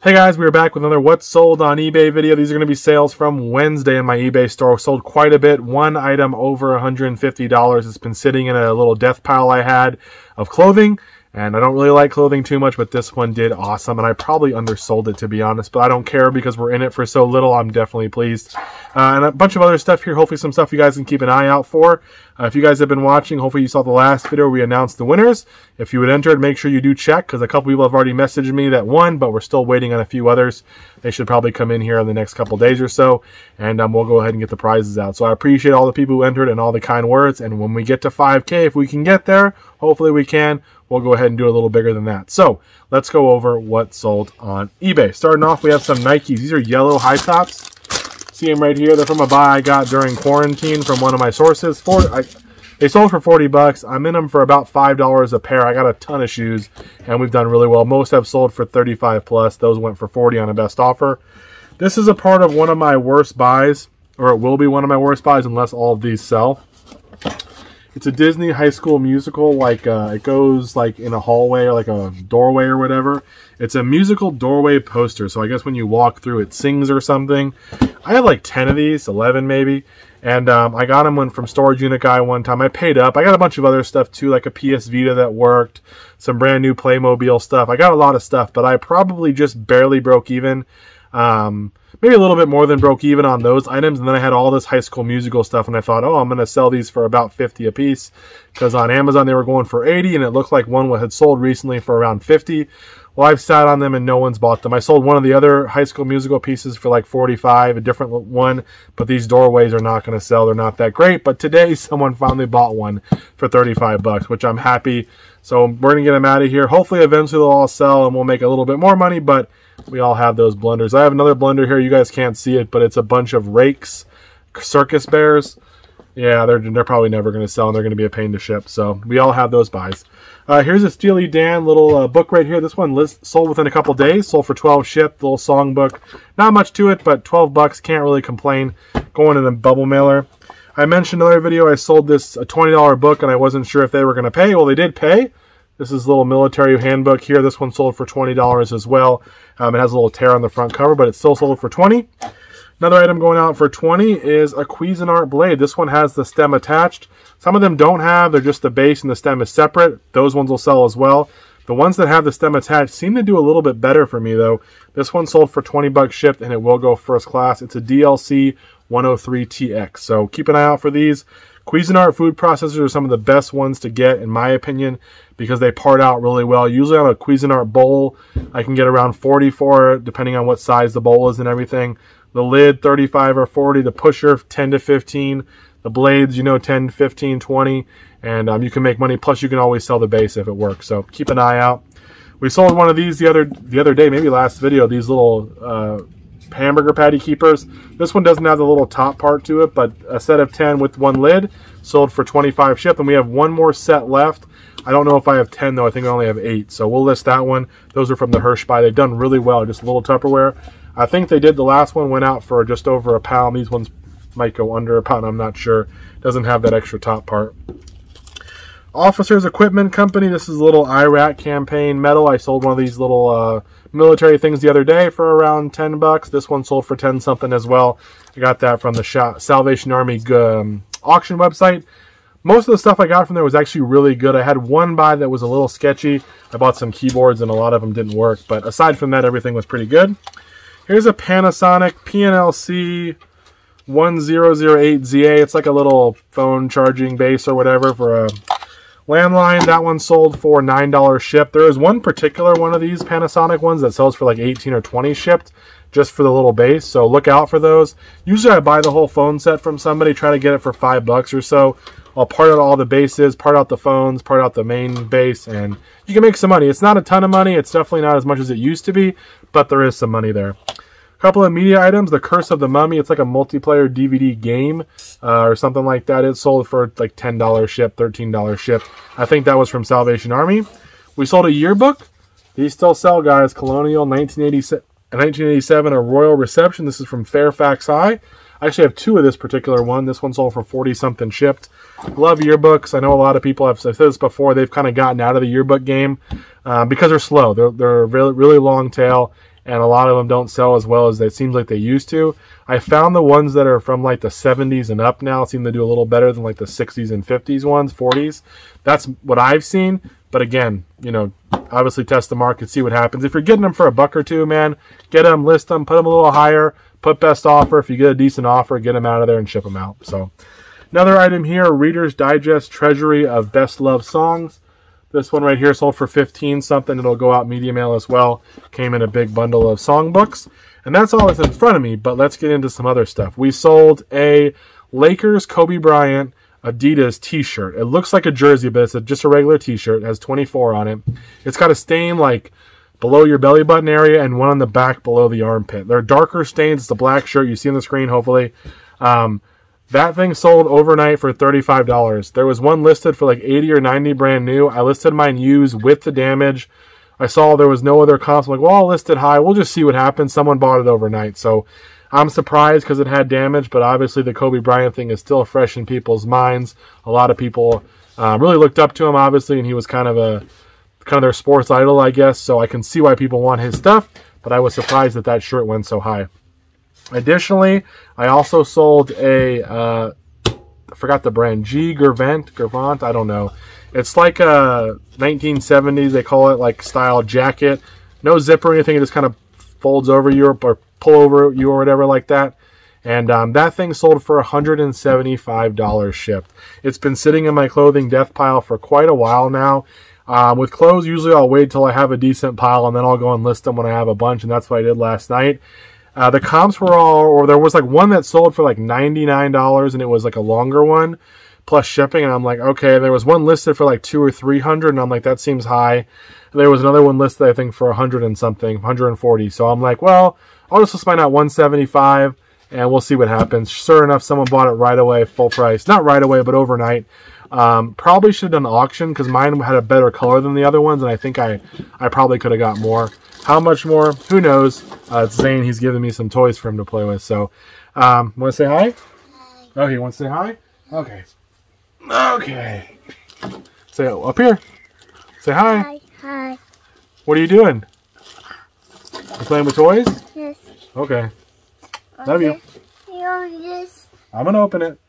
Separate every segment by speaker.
Speaker 1: Hey guys, we're back with another What's Sold on eBay video. These are going to be sales from Wednesday in my eBay store. Sold quite a bit. One item over $150. It's been sitting in a little death pile I had of clothing. And I don't really like clothing too much, but this one did awesome. And I probably undersold it, to be honest. But I don't care because we're in it for so little. I'm definitely pleased. And a bunch of other stuff here. Hopefully some stuff you guys can keep an eye out for. If you guys have been watching, hopefully you saw the last video where we announced the winners. If you had entered, make sure you do check, because a couple people have already messaged me that won, but we're still waiting on a few others. They should probably come in here in the next couple days or so, and we'll go ahead and get the prizes out. So I appreciate all the people who entered and all the kind words. And when we get to 5K, if we can get there, hopefully we can, we'll go ahead and do a little bigger than that. So let's go over what sold on eBay. Starting off, we have some Nikes. These are yellow high tops. See them right here. They're from a buy I got during quarantine from one of my sources. They sold for 40 bucks. I'm in them for about $5 a pair. I got a ton of shoes, and we've done really well. Most have sold for 35 plus. Those went for 40 on a best offer. This is a part of one of my worst buys, or it will be one of my worst buys unless all of these sell. It's a Disney High School Musical, like it goes like in a hallway or like a doorway or whatever. It's a musical doorway poster, so I guess when you walk through it sings or something. I had like 10 of these, 11 maybe, and I got them from Storage Unit Guy one time. I paid up. I got a bunch of other stuff too, like a PS Vita that worked, some brand new Playmobil stuff. I got a lot of stuff, but I probably just barely broke even. Maybe a little bit more than broke even on those items, and then I had all this High School Musical stuff, and I thought, oh, I'm going to sell these for about 50 a piece, because on Amazon they were going for 80, and it looked like one had sold recently for around 50. Well, I've sat on them and no one's bought them. I sold one of the other High School Musical pieces for like 45, a different one, but these doorways are not going to sell. They're not that great, but today someone finally bought one for 35 bucks, which I'm happy. So we're going to get them out of here. Hopefully eventually they'll all sell and we'll make a little bit more money, but we all have those blunders. I have another blunder here. You guys can't see it, but it's a bunch of rakes, circus bears. Yeah, they're probably never going to sell, and they're going to be a pain to ship. So we all have those buys. Here's a Steely Dan little book right here. This one sold within a couple days. Sold for 12 shipped. Little song book. Not much to it, but 12 bucks. Can't really complain. Going in a bubble mailer. I mentioned in another video I sold this a $20 book, and I wasn't sure if they were going to pay. Well, they did pay. This is a little military handbook here. This one sold for $20 as well. It has a little tear on the front cover, but it's still sold for $20. Another item going out for $20 is a Cuisinart Blade. This one has the stem attached. Some of them don't have. They're just the base and the stem is separate. Those ones will sell as well. The ones that have the stem attached seem to do a little bit better for me, though. This one sold for 20 bucks shipped, and it will go first class. It's a DLC 103TX. So keep an eye out for these. Cuisinart food processors are some of the best ones to get, in my opinion, because they part out really well. Usually on a Cuisinart bowl, I can get around 40 for it, depending on what size the bowl is and everything. The lid, 35 or 40. The pusher, 10 to 15. The blades, 10, 15, 20. And you can make money. Plus, you can always sell the base if it works. So keep an eye out. We sold one of these the other day, maybe last video. These little hamburger patty keepers. This one doesn't have the little top part to it, but a set of 10 with one lid sold for 25 shipped, and we have one more set left. I don't know if I have 10 though. I think I only have 8, so we'll list that one. Those are from the Hirsch buy. They've done really well. Just a little Tupperware. I think they did. The last one went out for just over a pound. These ones might go under a pound. I'm not sure. Doesn't have that extra top part. Officers Equipment Company. This is a little Iraq campaign metal. I sold one of these little military things the other day for around 10 bucks. This one sold for 10 something as well. I got that from the Salvation Army auction website. Most of the stuff I got from there was actually really good. I had one buy that was a little sketchy. I bought some keyboards and a lot of them didn't work, but aside from that, everything was pretty good. Here's a Panasonic PNLC 1008ZA. It's like a little phone charging base or whatever for a landline. That one sold for $9 shipped. There is one particular one of these Panasonic ones that sells for like 18 or 20 shipped just for the little base, so look out for those. Usually I buy the whole phone set from somebody, try to get it for $5 or so. I'll part out all the bases, part out the phones, part out the main base, and you can make some money. It's not a ton of money. It's definitely not as much as it used to be, but there is some money there. A couple of media items. The Curse of the Mummy. It's like a multiplayer DVD game or something like that. It sold for like $10 shipped, $13 shipped. I think that was from Salvation Army. We sold a yearbook. These still sell, guys. Colonial 1987, a Royal Reception. This is from Fairfax High. I actually have two of this particular one. This one sold for 40 something shipped. Love yearbooks. I know a lot of people have said this before. They've kind of gotten out of the yearbook game because they're slow. They're really, really long tail, and a lot of them don't sell as well as it seems like they used to. I found the ones that are from like the 70s and up now seem to do a little better than like the 60s and 50s ones, 40s. That's what I've seen. But again, you know, obviously test the market, see what happens. If you're getting them for $1 or $2, man, get them, list them, put them a little higher, put best offer. If you get a decent offer, get them out of there and ship them out. So another item here, Reader's Digest Treasury of Best Loved Songs. This one right here sold for 15 something. It'll go out media mail as well. Came in a big bundle of songbooks. And that's all that's in front of me, but let's get into some other stuff. We sold a Lakers Kobe Bryant Adidas t-shirt. It looks like a jersey, but it's just a regular t-shirt. It has 24 on it. It's got a stain like below your belly button area and one on the back below the armpit. They're darker stains. It's a black shirt. You see on the screen, hopefully. That thing sold overnight for $35. There was one listed for like 80 or 90 brand new. I listed mine used with the damage. I saw there was no other comps. I'm like, well, I'll list it high. We'll just see what happens. Someone bought it overnight. So I'm surprised because it had damage, but obviously the Kobe Bryant thing is still fresh in people's minds. A lot of people really looked up to him, obviously, and he was kind of their sports idol, I guess. So I can see why people want his stuff, but I was surprised that that shirt went so high. Additionally, I also sold a, I forgot the brand, Gervant, I don't know. It's like a 1970s, they call it like style jacket. No zipper or anything, it just kind of folds over you or pull over you or whatever like that. And that thing sold for $175 shipped. It's been sitting in my clothing death pile for quite a while now. With clothes, usually I'll wait till I have a decent pile and then I'll go and list them when I have a bunch, and that's what I did last night. The comps were all, or there was like one that sold for like $99 and it was like a longer one plus shipping, and I'm like, okay. There was one listed for like $200 or $300 and I'm like, that seems high. There was another one listed I think for 100 and something, 140. So I'm like, well, I'll just list mine at $175 and we'll see what happens. Sure enough, someone bought it right away, full price. Not right away, but overnight. Probably should have done an auction because mine had a better color than the other ones, and I think I probably could have got more. How much more? Who knows? It's Zane. He's giving me some toys for him to play with. So, want to say hi? Hi. Oh, he wants to say hi? Okay. Okay. Say up here. Say hi.
Speaker 2: Hi. Hi.
Speaker 1: What are you doing? You playing with toys?
Speaker 2: Yes.
Speaker 1: Okay. Love you.
Speaker 2: Yes.
Speaker 1: I'm gonna open it.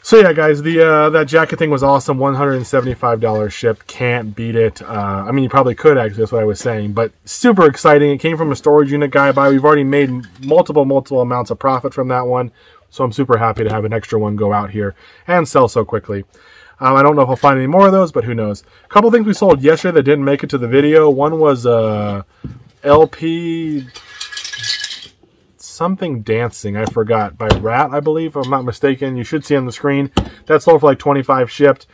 Speaker 1: So yeah, guys, that jacket thing was awesome. $175 shipped. Can't beat it. I mean, you probably could, actually. That's what I was saying. But super exciting. It came from a storage unit guy. We've already made multiple amounts of profit from that one. So I'm super happy to have an extra one go out here and sell so quickly. I don't know if I'll find any more of those, but who knows. A couple things we sold yesterday that didn't make it to the video. One was LP... something dancing, I forgot, by Rat, I believe, if I'm not mistaken. You should see on the screen. That sold for like 25 shipped.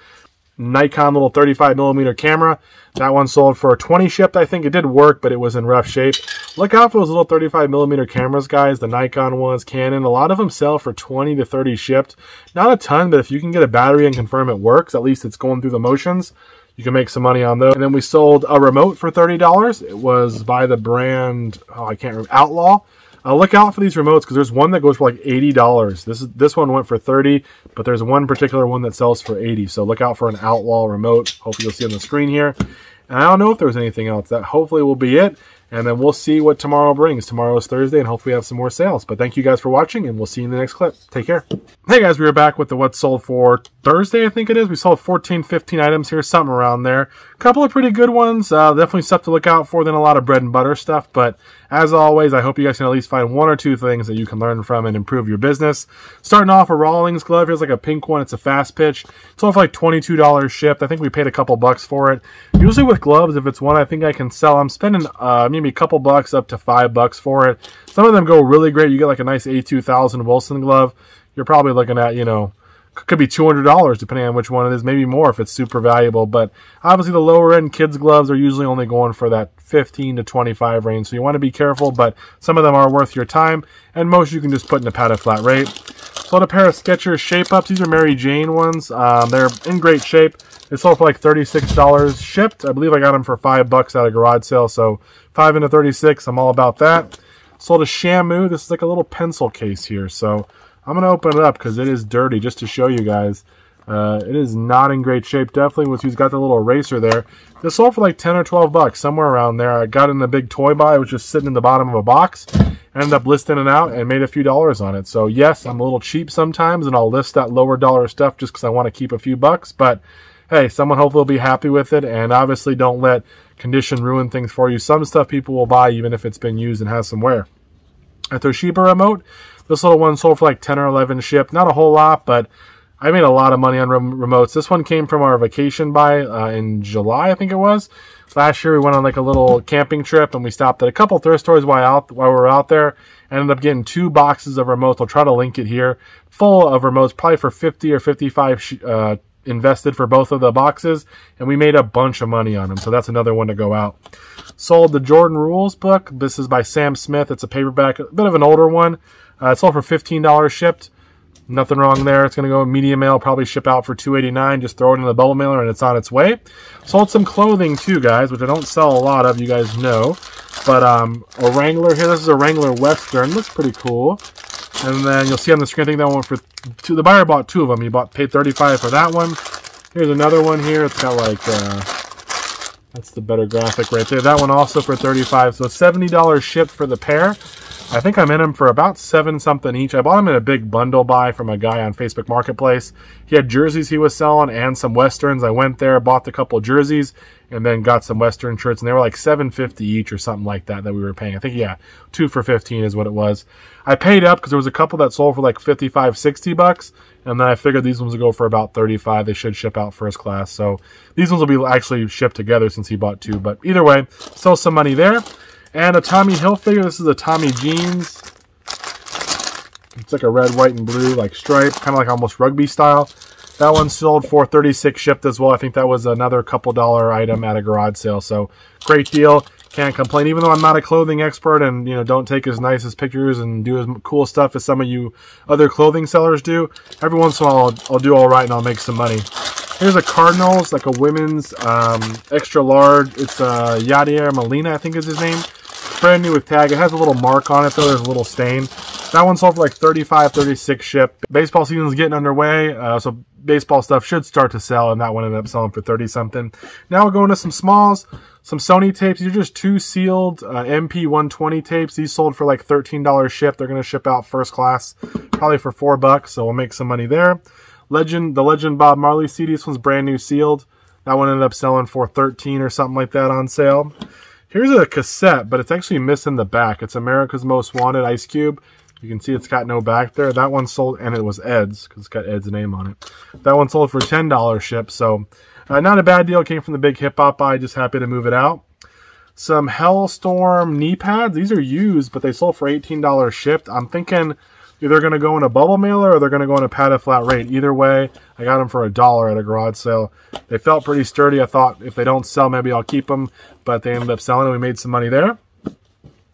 Speaker 1: Nikon little 35mm camera. That one sold for 20 shipped, I think. It did work, but it was in rough shape. Look out for those little 35mm cameras, guys. The Nikon ones, Canon. A lot of them sell for 20 to 30 shipped. Not a ton, but if you can get a battery and confirm it works, at least it's going through the motions, you can make some money on those. And then we sold a remote for $30. It was by the brand, oh, I can't remember, Outlaw. Look out for these remotes because there's one that goes for like $80. This one went for $30, but there's one particular one that sells for $80. So look out for an Outlaw remote. Hopefully you'll see on the screen here. And I don't know if there was anything else. That hopefully will be it. And then we'll see what tomorrow brings. Tomorrow is Thursday, and hopefully we have some more sales. But thank you guys for watching, and we'll see you in the next clip. Take care. Hey guys, we are back with the What Sold for Thursday, I think it is. We sold 14, 15 items here, something around there. A couple of pretty good ones. Definitely stuff to look out for than a lot of bread and butter stuff. But as always, I hope you guys can at least find one or two things that you can learn from and improve your business. Starting off, a Rawlings glove. Here's like a pink one. It's a fast pitch. It's all for like $22 shipped. I think we paid a couple bucks for it. Usually with gloves, if it's one I think I can sell, I'm spending maybe a couple bucks up to $5 for it. Some of them go really great. You get like a nice A2000 Wilson glove. You're probably looking at, you know, could be $200 depending on which one it is, maybe more if it's super valuable. But obviously the lower end kids gloves are usually only going for that 15 to 25 range, so you want to be careful, but some of them are worth your time, and most you can just put in a padded flat rate. Sold a pair of Skechers Shape Ups. These are Mary Jane ones. They're in great shape. They sold for like $36 shipped. I believe I got them for $5 at a garage sale, so 5 into 36, I'm all about that. Sold a Shamu. This is like a little pencil case here, so I'm going to open it up because it is dirty just to show you guys. It is not in great shape. Definitely was got the little eraser there. This sold for like 10 or 12 bucks, somewhere around there. I got it in a big toy buy. It was just sitting in the bottom of a box. Ended up listing it out and made a few dollars on it. So yes, I'm a little cheap sometimes, and I'll list that lower dollar stuff just because I want to keep a few bucks. But hey, someone hopefully will be happy with it, and obviously don't let condition ruin things for you. Some stuff people will buy even if it's been used and has some wear. A Toshiba remote. This little one sold for like 10 or 11 shipped. Not a whole lot, but I made a lot of money on remotes. This one came from our vacation buy in July, I think it was. Last year we went on like a little camping trip, and we stopped at a couple thrift stores while we were out there. Ended up getting 2 boxes of remotes. I'll try to link it here. Full of remotes, probably for 50 or 55 invested for both of the boxes, and we made a bunch of money on them. So that's another one to go out. Sold the Jordan Rules book. This is by Sam Smith. It's a paperback, a bit of an older one. It sold for $15 shipped. Nothing wrong there. It's going to go media mail, probably ship out for $2.89. Just throw it in the bubble mailer and it's on its way. Sold some clothing too, guys, which I don't sell a lot of, you guys know. But a Wrangler here. This is a Wrangler Western. Looks pretty cool. And then you'll see on the screen, I think that one for two. The buyer bought 2 of them. He paid $35 for that one. Here's another one here. It's got like that's the better graphic right there. That one also for $35. So $70 shipped for the pair. I think I'm in them for about 7 something each. I bought them in a big bundle buy from a guy on Facebook Marketplace. He had jerseys he was selling and some Westerns. I went there, bought a couple jerseys, and then got some Western shirts, and they were like $7.50 each or something like that we were paying. I think, yeah, 2 for $15 is what it was. I paid up because there was a couple that sold for like 55, 60 bucks, and then I figured these ones would go for about 35. They should ship out first class. So these ones will be actually shipped together since he bought 2. But either way, still some money there. And a Tommy Hilfiger. This is a Tommy jeans. It's like a red, white, and blue like stripe, kind of like almost rugby style. That one sold for $36 shipped as well. I think that was another couple dollar item at a garage sale. So great deal. Can't complain. Even though I'm not a clothing expert and don't take as nice as pictures and do as cool stuff as some of you other clothing sellers do, every once in a while I'll do all right and I'll make some money. Here's a Cardinals, like a women's extra large. It's Yadier Molina, I think is his name. Brand new with tag. It has a little mark on it though. There's a little stain. That one sold for like $35, $36 shipped. Baseball season's getting underway, so baseball stuff should start to sell, and that one ended up selling for 30 something. Now we're going to some smalls. Some Sony tapes. These are just 2 sealed MP120 tapes. These sold for like $13 shipped. They're going to ship out first class, probably for $4, so we'll make some money there. The Legend Bob Marley CD. This one's brand new sealed. That one ended up selling for $13 or something like that on sale. Here's a cassette, but it's actually missing the back. It's America's Most Wanted Ice Cube. You can see it's got no back there. That one sold, and it was Ed's, because it's got Ed's name on it. That one sold for $10 shipped, so not a bad deal. Came from the big hip-hop buy. Just happy to move it out. Some Hellstorm knee pads. These are used, but they sold for $18 shipped. I'm thinking either going to go in a bubble mailer or they're going to go in a padded flat rate. Either way, I got them for $1 at a garage sale. They felt pretty sturdy. I thought if they don't sell, maybe I'll keep them, but they ended up selling, and we made some money there.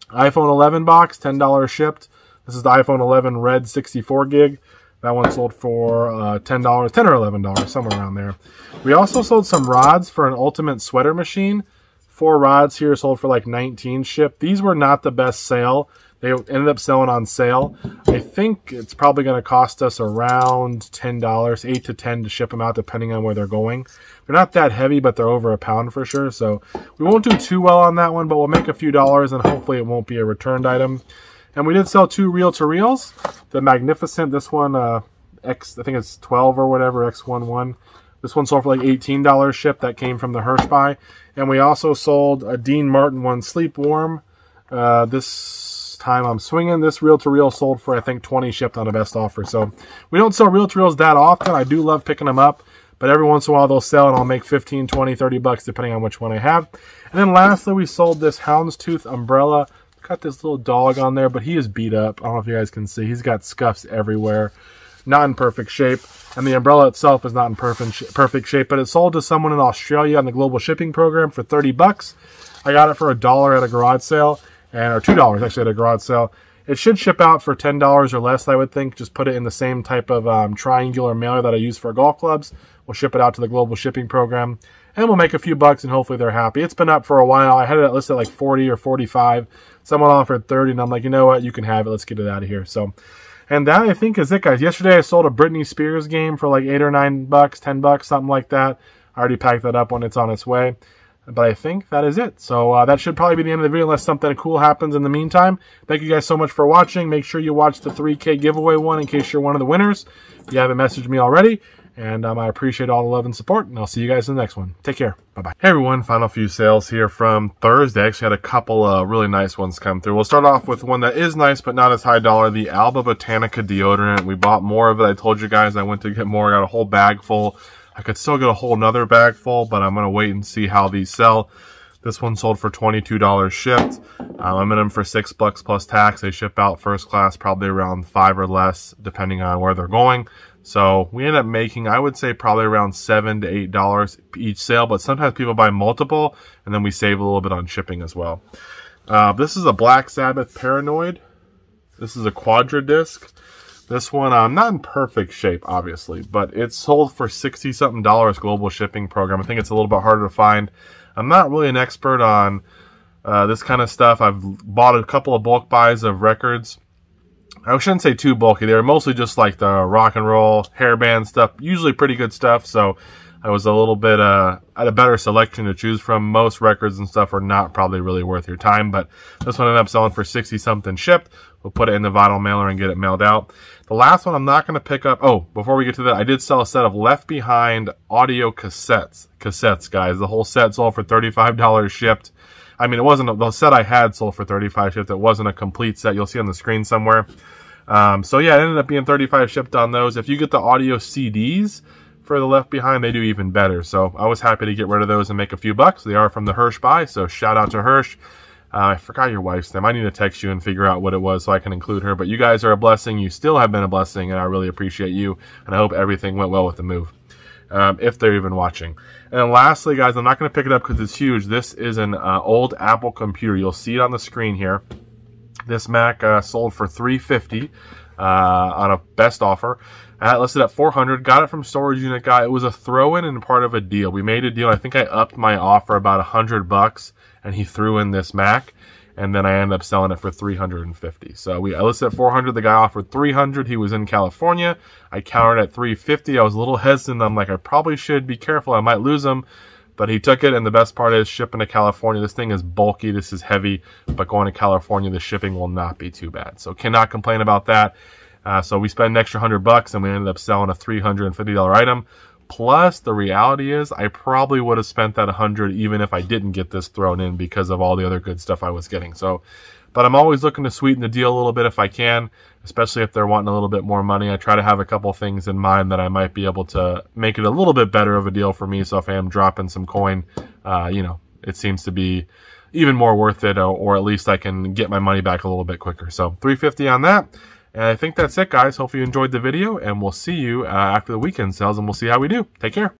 Speaker 1: iPhone 11 box, $10 shipped. This is the iPhone 11 Red 64 gig. That one sold for $10, $10 or $11, somewhere around there. We also sold some rods for an Ultimate Sweater Machine. 4 rods here sold for like $19 shipped. These were not the best sale. They ended up selling on sale. I think it's probably going to cost us around $10, 8 to 10 to ship them out, depending on where they're going. They're not that heavy, but they're over £1 for sure. So we won't do too well on that one, but we'll make a few dollars, and hopefully it won't be a returned item. And we did sell 2 reel-to-reels. The Magnificent, this one, I think it's 12 or whatever, X11. This one sold for like $18 shipped. That came from the Hirsch buy. And we also sold a Dean Martin one, Sleep Warm. This time I'm swinging. This reel-to-reel sold for, I think, 20 shipped on a best offer. So we don't sell reel-to-reels that often. I do love picking them up, but every once in a while they'll sell, and I'll make 15, 20, 30 bucks depending on which one I have. And then lastly, we sold this Houndstooth Umbrella. Got this little dog on there, but he is beat up. I don't know if you guys can see. He's got scuffs everywhere. Not in perfect shape. And the umbrella itself is not in perfect shape, but it sold to someone in Australia on the global shipping program for 30 bucks. I got it for $1 at a garage sale, or $2 actually at a garage sale. It should ship out for $10 or less, I would think. Just put it in the same type of triangular mailer that I use for golf clubs. We'll ship it out to the global shipping program, and we'll make a few bucks, and hopefully they're happy. It's been up for a while. I had it listed at like 40 or 45. Someone offered 30, and I'm like, you know what? You can have it. Let's get it out of here. So And that, I think, is it, guys. Yesterday I sold a Britney Spears game for like $8 or $9, $10, something like that. I already packed that up when it's on its way. But I think that is it. So that should probably be the end of the video unless something cool happens in the meantime. Thank you guys so much for watching. Make sure you watch the 3K giveaway one in case you're one of the winners. If you haven't messaged me already. And I appreciate all the love and support. And I'll see you guys in the next one. Take care. Bye-bye. Hey, everyone. Final few sales here from Thursday. I actually had a couple of really nice ones come through. We'll start off with one that is nice but not as high dollar. The Alba Botanica deodorant. We bought more of it. I told you guys I went to get more. I got a whole bag full. I could still get a whole nother bag full, but I'm going to wait and see how these sell. This one sold for $22 shipped. I'm in them for $6 plus tax. They ship out first class probably around $5 or less, depending on where they're going. So we end up making, I would say, probably around $7 to $8 each sale. But sometimes people buy multiple, and then we save a little bit on shipping as well. This is a Black Sabbath Paranoid. This is a Quadra disc. This one, not in perfect shape, obviously, but it's sold for $60-something global shipping program. I think it's a little bit harder to find. I'm not really an expert on this kind of stuff. I've bought a couple of bulk buys of records. I shouldn't say too bulky. They're mostly just like the rock and roll, hairband stuff. Usually pretty good stuff, so I was a little bit at a better selection to choose from. Most records and stuff are not probably really worth your time, but this one ended up selling for $60-something shipped. We'll put it in the vinyl mailer and get it mailed out. The last one I'm not going to pick up. Oh, before we get to that, I did sell a set of Left Behind audio cassettes. Cassettes, guys. The whole set sold for $35 shipped. I mean, it wasn't the set I had sold for $35 shipped. It wasn't a complete set. You'll see on the screen somewhere. So yeah, it ended up being $35 shipped on those. If you get the audio CDs for the Left Behind, they do even better. So I was happy to get rid of those and make a few bucks. They are from the Hirsch buy, so shout out to Hirsch. I forgot your wife's name. I need to text you and figure out what it was so I can include her. But you guys are a blessing. You still have been a blessing, and I really appreciate you. And I hope everything went well with the move, if they're even watching. And then lastly, guys, I'm not going to pick it up because it's huge. This is an old Apple computer. You'll see it on the screen here. This Mac sold for $350 on a best offer. I had it listed at $400. Got it from Storage Unit Guy. It was a throw-in and part of a deal. We made a deal. I think I upped my offer about $100, and he threw in this Mac, and then I ended up selling it for $350. So I listed at $400. The guy offered $300. He was in California. I countered at $350. I was a little hesitant. I'm like, I probably should be careful. I might lose him. But he took it, and the best part is shipping to California. This thing is bulky. This is heavy. But going to California, the shipping will not be too bad. So cannot complain about that. So we spent an extra $100, and we ended up selling a $350 item. Plus, the reality is, I probably would have spent that $100 even if I didn't get this thrown in because of all the other good stuff I was getting. So, but I'm always looking to sweeten the deal a little bit if I can, especially if they're wanting a little bit more money. I try to have a couple things in mind that I might be able to make it a little bit better of a deal for me. So if I am dropping some coin, you know, it seems to be even more worth it, or at least I can get my money back a little bit quicker. So $350 on that. And I think that's it, guys. Hopefully you enjoyed the video, and we'll see you after the weekend sales, and we'll see how we do. Take care.